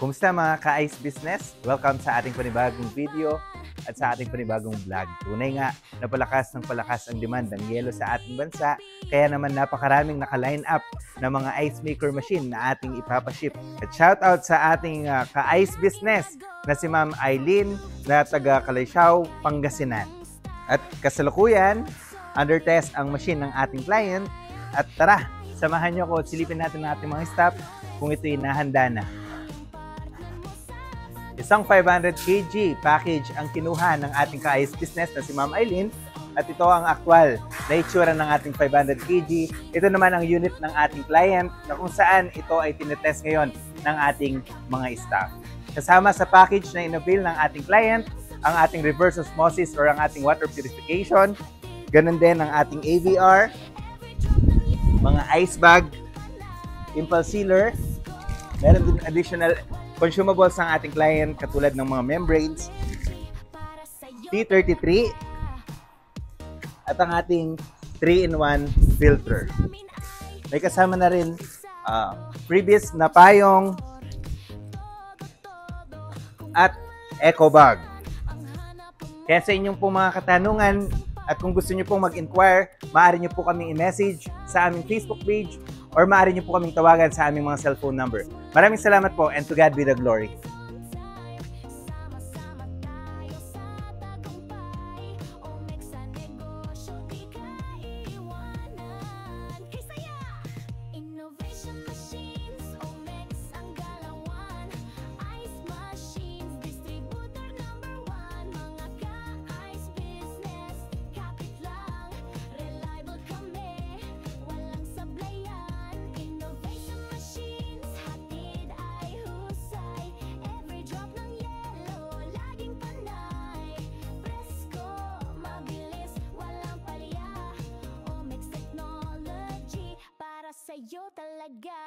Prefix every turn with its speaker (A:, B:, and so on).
A: Kumusta mga ka-ice business? Welcome sa ating panibagong video at sa ating panibagong vlog. Tunay nga na palakas ang demand ng yelo sa ating bansa, kaya naman napakaraming naka-line up na mga ice maker machine na ating ipapaship. At shout out sa ating ka-ice business na si Ma'am Eileen na taga Kalaysiaw, Pangasinan. At kasalukuyan, under test ang machine ng ating client. At tara, samahan nyo ko at silipin natin ang ating mga staff kung ito'y nahanda na. Isang 500 kg package ang kinuha ng ating ka-ice business na si Ma'am Eileen. At ito ang aktual na itsura ng ating 500 kg. Ito naman ang unit ng ating client na kung saan ito ay tinetest ngayon ng ating mga staff. Kasama sa package na inavail ng ating client, ang ating reverse osmosis or ang ating water purification. Ganun din ang ating AVR, mga ice bag, impulse sealer. Meron din additional consumables ng ating client katulad ng mga membranes, T33, at ang ating 3-in-1 filter. May kasama na rin previous na payong at eco bag. Kaya sa inyong pong mga katanungan at kung gusto nyo pong mag-inquire, maaari nyo po kaming i-message sa aming Facebook page or maaari nyo po kaming tawagan sa aming mga cellphone number. Maraming salamat po and to God be the glory.
B: Sa'yo talaga.